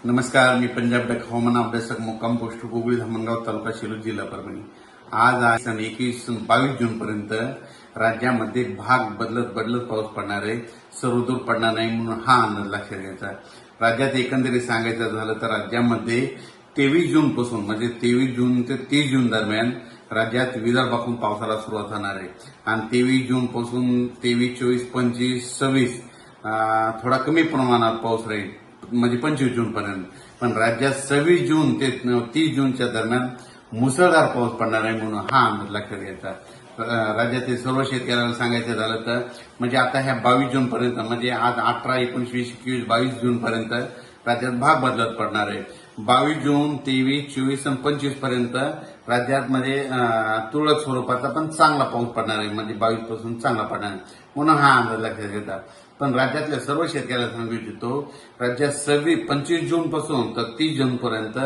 नमस्कार, मी पंजाब डक हवामान अभ्यासक मुक्काम पोस्ट गोगळी धामणगाव तालुका शिरूर जिल्हा परभणी। आज आहे सन 21-22 जून पर्यंत राज्यामध्ये भाग बदलत पाऊस पडणार आहे। सर्वदूर पडणार नाही म्हणून हा अंदाज लक्षात घ्यायचा। राज्यात एकंदरीत सांगायचं झालं तर राज्यामध्ये 23 जून पासून म्हणजे 23 जून ते 30 जून दरम्यान राज्यात विदर्भातून पावसाला सुरुवात होणार आहे आणि 23 जून पासून 23, 24, 25, 26 थोडा कमी प्रमाणात पाऊस राहील म्हणजे 25 जून पर्यंत। पण राज्यात 26 जून ते 30 जूनच्या दरम्यान मुसळधार पाऊस पडणार आहे म्हणून हा अंदाज लक्षात घ्यायचा। राज्यातील सर्व शेतकऱ्यांना सांगायचं झालं तर म्हणजे आता ह्या 22 जून पर्यंत म्हणजे आज 18, 19, 20, 21, 22 जून पर्यंत राज्यात भाग बदलत पडणार आहे। 22 जून, 23, 24 आणि 25 पर्यंत राज्यात म्हणजे तुरळक स्वरूपाचा पण चांगला पाऊस पडणार आहे म्हणजे 22 पासून चांगला पडणार आहे म्हणून हा अंदाज लक्षात घेता। पण राज्यातल्या सर्व शेतकऱ्यांना सांगू इच्छितो राज्यात 25 जून पासून तर 30 जून पर्यंत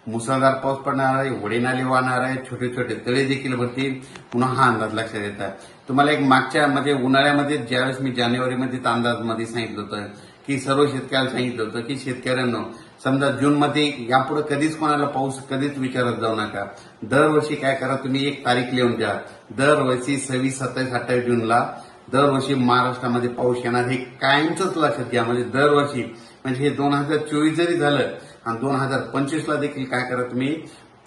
मुसळधार पाऊस पडणार आहे, वडे नाले वाहणार आहे, छोटे छोटे तळे देखील भरतील पुन्हा हा अंदाज लक्षात घेता। तुम्हाला एक मागच्या म्हणजे उन्हाळ्यामध्ये ज्यावेळेस मी जानेवारीमध्ये अंदाजमध्ये सांगितलं होतं की सर्व शेतकऱ्यांना सांगितलं होतं की शेतकऱ्यांना समजा जूनमध्ये यापुढे कधीच कोणाला पाऊस कधीच विचारत जाऊ नका। दरवर्षी काय करा तुम्ही एक तारीख लिहून द्या। दरवर्षी 26, 27, 28 जूनला दरवर्षी महाराष्ट्रामध्ये पाऊस येणार हे कायमच लक्षात घ्या। म्हणजे दरवर्षी म्हणजे हे 2024 जरी झालं आणि 2025 ला देखील काय करा तुम्ही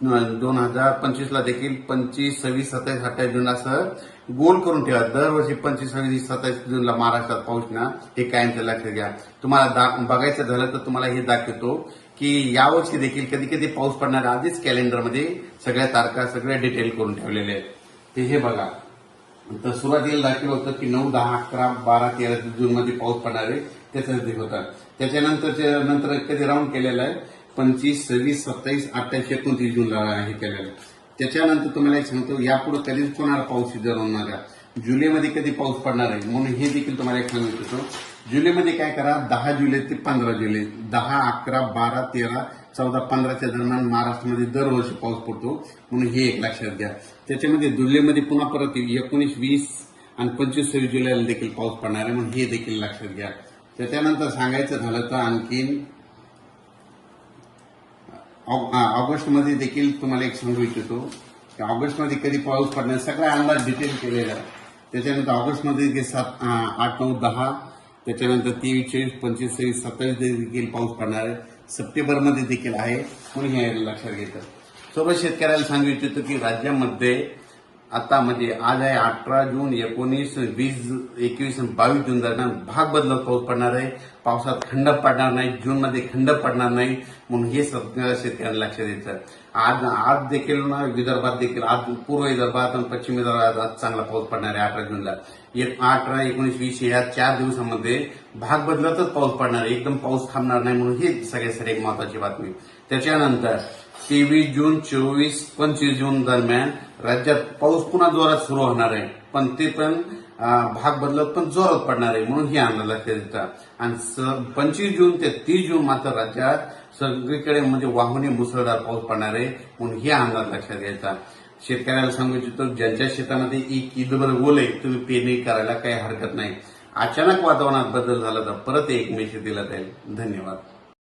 2025 ला देखील 25, 26, 27, 28 जून असं गोल करून ठेवा। दरवर्षी 25, 26, 27 जूनला महाराष्ट्रात पाऊस ना हे कायमचं लक्षात घ्या। तुम्हाला बघायचं झालं तर तुम्हाला हे दाखवतो की यावर्षी देखील कधी कधी पाऊस पडणार आधीच कॅलेंडरमध्ये सगळ्या तारखा सगळ्या डिटेल करून ठेवलेले आहेत ते हे बघा। तर सुरुवातीला दाखवलं होतं की 9, 10, 11, 12, 13 जून मध्ये पाऊस पडणार आहे त्याचं होता। त्याच्यानंतर कधी राऊंड केलेला आहे 25, 26, 27, 28, 29 जूनला हे केलेलं आहे। त्याच्यानंतर तुम्हाला एक सांगतो यापुढे कधीच कोणाला पाऊस जाणार नाही। जुलैमध्ये कधी पाऊस पडणार आहे म्हणून हे देखील तुम्हाला एक सांगू इच्छितो। जुलैमध्ये काय करा 10 जुलै ते 15 जुलै 10, 11, 12, 13, 14, 15च्या दरम्यान महाराष्ट्रामध्ये दरवर्षी पाऊस पडतो म्हणून हे एक लक्षात घ्या। त्याच्यामध्ये जुलैमध्ये पुन्हा परत 19, 20 आणि 25, 26 जुलैला देखील पाऊस पडणार आहे म्हणून हे देखील लक्षात घ्या। त्याच्यानंतर सांगायचं झालं तर आणखीन ऑगस्टमध्ये देखील तुम्हाला एक सांगू इच्छितो की ऑगस्टमध्ये कधी पाऊस पडणार सगळा अंदाज डिटेल केलेला आहे। त्याच्यानंतर ऑगस्टमध्ये 7, 8, 9, 10 त्याच्यानंतर 23, 24, 25, 26, 27 देखील पाऊस पडणार आहे। सप्टेंबरमध्ये देखील आहे म्हणून हे लक्षात घेतं। सर्व शेतकऱ्याला सांगू इच्छितो की राज्यामध्ये आता म्हणजे आज आहे 18 जून, 19, 20, 21 आणि 22 जून दरम्यान भाग बदलत पाऊस पडणार आहे। पावसात खंड पडणार नाही, जूनमध्ये खंड पडणार नाही म्हणून हे सगळ्या शेतकऱ्यांना लक्षात द्यायचं। आज देखील विदर्भात देखील आज पूर्व विदर्भात आणि पश्चिम विदर्भात आज चांगला पाऊस पडणार आहे 18 जूनला। 18, 19, 20 या 4 दिवसामध्ये भाग बदलतच पाऊस पडणार आहे, एकदम पाऊस थांबणार नाही म्हणून ही सगळ्यासाठी एक महत्वाची बातमी। त्याच्यानंतर 23 जून, 24, 25 जून दरम्यान राज्यात पाऊस पुन्हा जोरात सुरू होणार आहे पण ते पण भाग बदलत पण जोरात पडणार आहे म्हणून हे अंदाज लक्षात येतात। आणि 25 जून ते 30 जून मात्र राज्यात सगळीकडे म्हणजे वाहुनी मुसळधार पाऊस पडणार आहे म्हणून हे अंदाज लक्षात घ्यायचा। शेतकऱ्याला सांगू इच्छितो ज्यांच्या शेतामध्ये एक ईदभर ओल आहे तुम्ही पेरणी करायला काही हरकत नाही। अचानक वातावरणात बदल झाला तर परत एक मेसेज दिला जाईल। धन्यवाद।